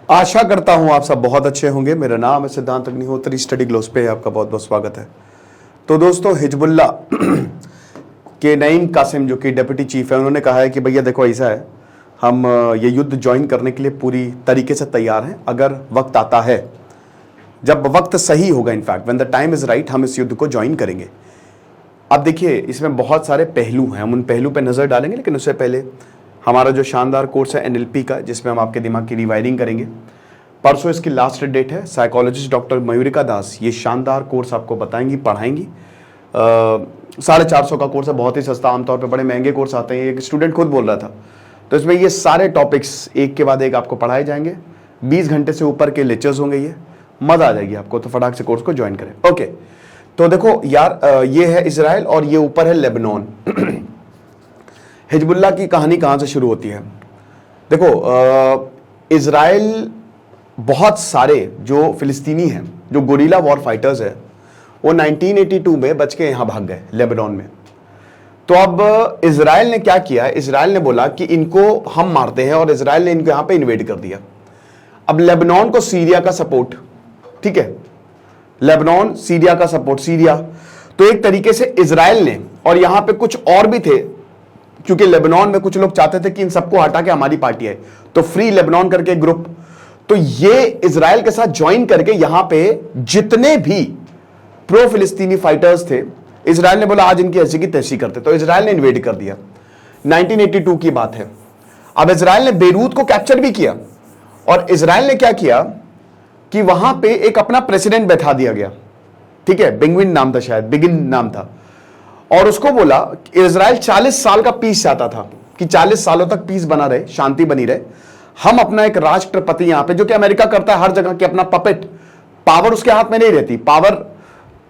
आशा करता हूं आप सब बहुत अच्छे होंगे। मेरा नाम है सिद्धांत अग्निहोत्री, स्टडी ग्लोस पे आपका बहुत बहुत स्वागत है। तो दोस्तों, हिजबुल्लाह के नईम कासिम जो कि डिप्टी चीफ है, उन्होंने कहा है कि भैया देखो ऐसा है, हम ये युद्ध ज्वाइन करने के लिए पूरी तरीके से तैयार हैं। अगर वक्त आता है, जब वक्त सही होगा, in fact when the time is right, हम इस युद्ध को ज्वाइन करेंगे। अब देखिए, इसमें बहुत सारे पहलू हैं, हम उन पहलू पे नजर डालेंगे, लेकिन उससे पहले हमारा जो शानदार कोर्स है NLP का, जिसमें हम आपके दिमाग की रिवायरिंग करेंगे, परसों इसकी लास्ट डेट है। साइकोलॉजिस्ट डॉक्टर मयूरिका दास ये शानदार कोर्स आपको बताएंगी, पढ़ाएंगी। 450 का कोर्स है, बहुत ही सस्ता। आमतौर पे बड़े महंगे कोर्स आते हैं, एक स्टूडेंट खुद बोल रहा था। तो इसमें ये सारे टॉपिक्स एक के बाद एक आपको पढ़ाए जाएंगे। 20 घंटे से ऊपर के लेक्चर्स होंगे, ये मजा आ जाएगी आपको। तो फटाक से कोर्स को ज्वाइन करें। ओके, तो देखो यार, ये है इजराइल और ये ऊपर है लेबनान। हिजबुल्लाह की कहानी कहां से शुरू होती है? देखो, इजराइल बहुत सारे जो फिलिस्तीनी हैं, जो गोरिल्ला वॉर फाइटर्स है, वो 1982 में बच के यहां भाग गए लेबनान में। तो अब इजराइल ने क्या किया? इजराइल ने बोला कि इनको हम मारते हैं, और इजराइल ने इनको यहां पे इन्वेड कर दिया। अब लेबनान को सीरिया का सपोर्ट, ठीक है, लेबनान सीरिया का सपोर्ट, सीरिया। तो एक तरीके से इजराइल ने, और यहां पे कुछ और भी थे, क्योंकि लेबनान में कुछ लोग चाहते थे कि इन सबको हटा के हमारी पार्टी है, तो फ्री लेबनान करके ग्रुप, तो ये इजराइल के साथ ज्वाइन करके यहां पे जितने भी प्रो फिलिस्तीनी फाइटर्स थे, इजराइल ने बोला आज इनकी ऐसी की तैसी करते। तो इजराइल ने इन्वेड कर दिया। 1982 की बात है। अब इजराइल ने बेरूत को कैप्चर भी किया, और इजराइल ने क्या किया कि वहां पे एक अपना प्रेसिडेंट बैठा दिया गया, ठीक है, बिगविन नाम था, शायद बिगिन नाम था। और उसको बोला, इजराइल 40 साल का पीस चाहता था कि 40 सालों तक पीस बना रहे, शांति बनी रहे। हम अपना एक राष्ट्रपति यहां पे, जो कि अमेरिका करता है हर जगह के, अपना पपेट, पावर उसके हाथ में नहीं रहती। पावर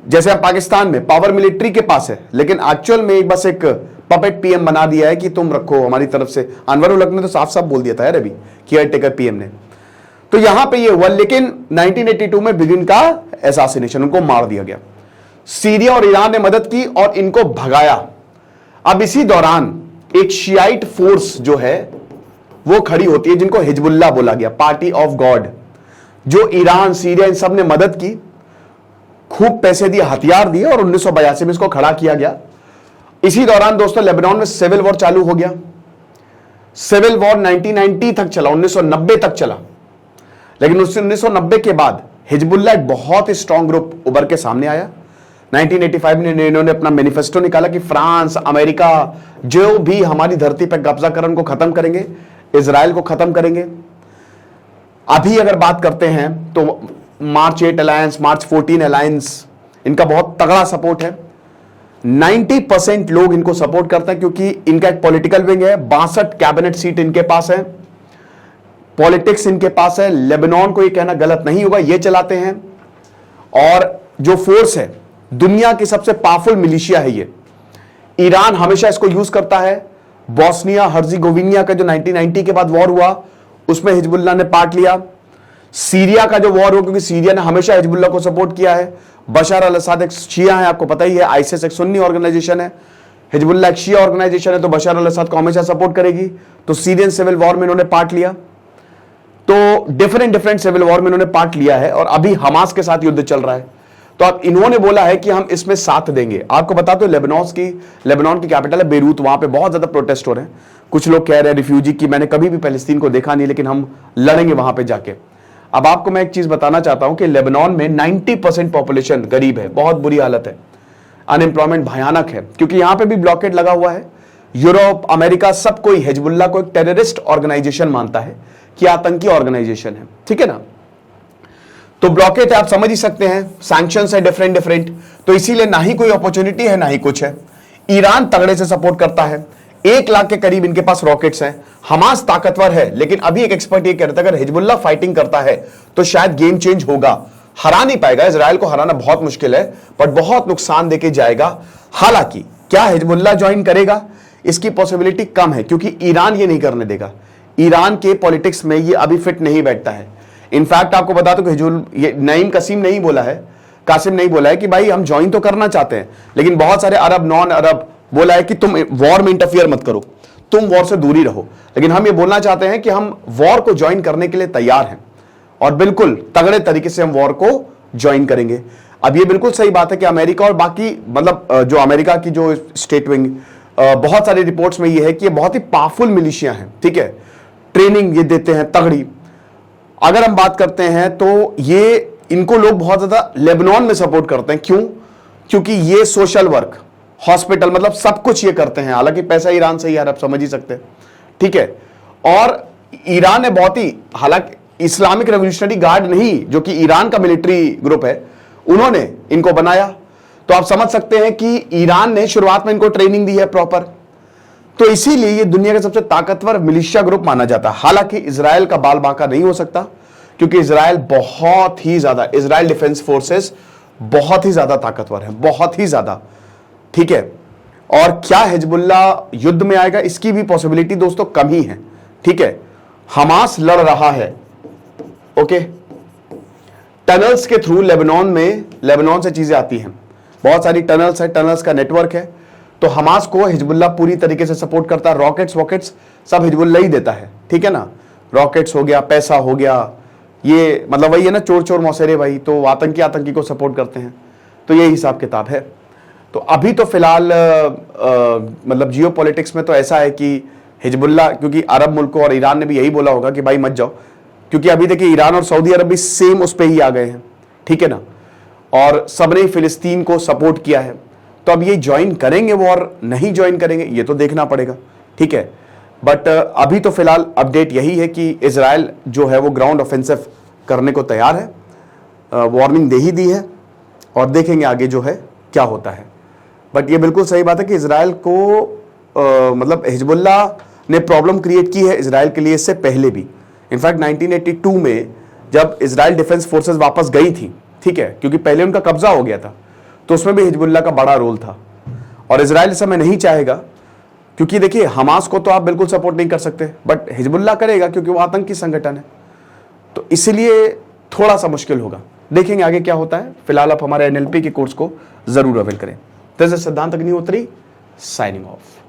जैसे अब पाकिस्तान में पावर मिलिट्री के पास है, लेकिन एक्चुअल में बस एक पपेट PM बना दिया है कि तुम रखो हमारी तरफ से। अनवर उल हक ने तो साफ साफ बोल दिया था यार अभी, केयर टेकर PM ने। तो यहां पे ये हुआ, लेकिन 1982 में बिगिन का असैसिनेशन, उनको मार दिया गया। सीरिया और ईरान ने मदद की और इनको भगाया। अब इसी दौरान एक शियाइट फोर्स जो है वो खड़ी होती है, जिनको हिजबुल्लाह बोला गया, पार्टी ऑफ गॉड, जो ईरान, सीरिया, इन सब ने मदद की, खूब पैसे दिए, हथियार दिए, और 1982 में इसको खड़ा किया गया। इसी दौरान दोस्तों लेबनान में सिविल वॉर चालू हो गया। सिविल वॉर 1990 तक चला, 1990 तक चला। लेकिन 1990 के बाद हिजबुल्लाह एक बहुत ही स्ट्रॉन्ग ग्रुप उभर के सामने आया। 1985 में इन्होंने अपना मैनिफेस्टो निकाला कि फ्रांस, अमेरिका, जो भी हमारी धरती पर कब्जा कर उनको खत्म करेंगे, इजराइल को खत्म करेंगे। अभी अगर बात करते हैं तो मार्च 8 अलायंस, मार्च 14 अलायंस, इनका बहुत तगड़ा सपोर्ट है। 90% लोग इनको सपोर्ट करते हैं, क्योंकि इनका एक पॉलिटिकल विंग है। 62 कैबिनेट सीट इनके पास है, पॉलिटिक्स इनके पास है। लेबनान को ये कहना गलत नहीं होगा, ये चलाते हैं। और जो फोर्स है, दुनिया की सबसे पावरफुल मिलिशिया है ये। ईरान हमेशा इसको यूज करता है। बोस्निया हर्जिगोविनिया का जो 1990 के बाद वॉर हुआ, उसमें हिजबुल्लाह ने पार्ट लिया। सीरिया का जो वॉर हुआ, क्योंकि सीरिया ने हमेशा हिजबुल्लाह को सपोर्ट किया है। बशर अल असद एक शिया है, आपको पता ही है। आईसिस एक सुन्नी ऑर्गेनाइजेशन है, हिजबुल्लाह एक शिया ऑर्गेनाइजेशन है, तो बशर अल असद को हमेशा सपोर्ट करेगी। तो सीरियन सिविल वॉर में इन्होंने पार्ट लिया। तो डिफरेंट सिविल वॉर में इन्होंने पार्ट लिया है, और अभी हमास के साथ युद्ध चल रहा है। तो अब इन्होंने बोला है कि हम इसमें साथ देंगे। आपको बता दो, लेबनान की कैपिटल है बेरूत, वहां पे बहुत ज्यादा प्रोटेस्ट हो रहे हैं। कुछ लोग कह रहे हैं रिफ्यूजी की, मैंने कभी भी पैलेस्तीन को देखा नहीं, लेकिन हम लड़ेंगे वहां पे जाके। अब आपको मैं एक चीज बताना चाहता हूं कि लेबनान में 90% पॉपुलेशन गरीब है, बहुत बुरी हालत है, अनएम्प्लॉयमेंट भयानक है, क्योंकि यहां पे भी ब्लॉकेट लगा हुआ है। यूरोप, अमेरिका, सब कोई हिजबुल्लाह को एक टेररिस्ट ऑर्गेनाइजेशन मानता है कि आतंकी ऑर्गेनाइजेशन है, ठीक है ना। तो ब्लॉकेट है, आप समझ ही सकते हैं, सैंक्शंस है डिफरेंट। तो इसीलिए ना ही कोई अपॉर्चुनिटी है, ना ही कुछ है। ईरान तगड़े से सपोर्ट करता है, 1 लाख के करीब इनके पास रॉकेट्स हैं। हमास ताकतवर है, लेकिन अभी एक एक्सपर्ट ये कहता है अगर हिजबुल्लाह फाइटिंग करता है तो शायद गेम चेंज होगा। हरा नहीं पाएगा, इजराइल को हराना बहुत मुश्किल है, बट बहुत नुकसान देके जाएगा। हालांकि क्या हिजबुल्लाह ज्वाइन करेगा, इसकी पॉसिबिलिटी कम है, क्योंकि ईरान ये नहीं करने देगा। ईरान के पॉलिटिक्स में ये अभी फिट नहीं बैठता है। इनफैक्ट आपको बता दो कि ये नईम कासिम नहीं बोला है कि भाई हम ज्वाइन तो करना चाहते हैं, लेकिन बहुत सारे अरब, नॉन अरब बोला है कि तुम वॉर में इंटरफियर मत करो, तुम वॉर से दूरी रहो। लेकिन हम ये बोलना चाहते हैं कि हम वॉर को ज्वाइन करने के लिए तैयार हैं। और बिल्कुल तगड़े तरीके से हम वॉर को ज्वाइन करेंगे। अब ये बिल्कुल सही बात है कि अमेरिका और बाकी मतलब जो अमेरिका की जो स्टेट विंग, बहुत सारी रिपोर्ट्स में ये है कि ये बहुत ही पावरफुल मिलिशिया हैं, ठीक है, ट्रेनिंग ये देते हैं तगड़ी। अगर हम बात करते हैं तो ये इनको लोग बहुत ज्यादा लेबनान में सपोर्ट करते हैं। क्यों? क्योंकि ये सोशल वर्क, हॉस्पिटल, मतलब सब कुछ ये करते हैं। हालांकि पैसा ईरान से ही यार, आप समझ ही सकते हैं, ठीक है। और ईरान ने बहुत ही, हालांकि इस्लामिक रेवोल्यूशनरी गार्ड नहीं, जो कि ईरान का मिलिट्री ग्रुप है, उन्होंने इनको बनाया। तो आप समझ सकते हैं कि ईरान ने शुरुआत में इनको ट्रेनिंग दी है प्रॉपर। तो इसीलिए ये दुनिया का सबसे ताकतवर मिलिशिया ग्रुप माना जाता है। हालांकि इजराइल का बाल बांका नहीं हो सकता, क्योंकि इजराइल बहुत ही ज्यादा, इजराइल डिफेंस फोर्सेस बहुत ही ज्यादा ताकतवर है, बहुत ही ज्यादा, ठीक है। और क्या हिजबुल्ला युद्ध में आएगा, इसकी भी पॉसिबिलिटी दोस्तों कम ही है, ठीक है। हमास लड़ रहा है, ओके, टनल्स के थ्रू लेबनान में, लेबनान से चीजें आती हैं, बहुत सारी टनल्स है, टनल्स का नेटवर्क है। तो हमास को हिजबुल्ला पूरी तरीके से सपोर्ट करता है। रॉकेट्स वॉकेट्स सब हिजबुल्ला ही देता है, ठीक है ना। रॉकेट्स हो गया, पैसा हो गया, ये मतलब वही है ना, चोर चोर मौसेरे भाई, तो आतंकी आतंकी को सपोर्ट करते हैं। तो ये हिसाब किताब है। तो अभी तो फिलहाल मतलब जियो पॉलिटिक्स में तो ऐसा है कि हिजबुल्ला, क्योंकि अरब मुल्कों और ईरान ने भी यही बोला होगा कि भाई मत जाओ, क्योंकि अभी देखिए ईरान और सऊदी अरब भी सेम उस पर ही आ गए हैं, ठीक है ना। और सबने फिलिस्तीन को सपोर्ट किया है। तो अब ये ज्वाइन करेंगे वो और नहीं ज्वाइन करेंगे, ये तो देखना पड़ेगा, ठीक है। बट अभी तो फिलहाल अपडेट यही है कि इजराइल जो है वो ग्राउंड ऑफेंसिव करने को तैयार है, वार्निंग दे ही दी है, और देखेंगे आगे जो है क्या होता है। बट ये बिल्कुल सही बात है कि इजराइल को मतलब हिजबुल्ला ने प्रॉब्लम क्रिएट की है इजराइल के लिए इससे पहले भी। इनफैक्ट 1982 में जब इजराइल डिफेंस फोर्सेस वापस गई थी, ठीक है, क्योंकि पहले उनका कब्जा हो गया था, तो उसमें भी हिजबुल्ला का बड़ा रोल था। और इजराइल इस समय नहीं चाहेगा, क्योंकि देखिए हमास को तो आप बिल्कुल सपोर्ट नहीं कर सकते, बट हिजबुल्ला करेगा क्योंकि वो आतंकी संगठन है। तो इसलिए थोड़ा सा मुश्किल होगा, देखेंगे आगे क्या होता है। फिलहाल आप हमारे NLP के कोर्स को जरूर अवेल करें। दिस इज सिद्धांत अग्निहोत्री साइनिंग ऑफ।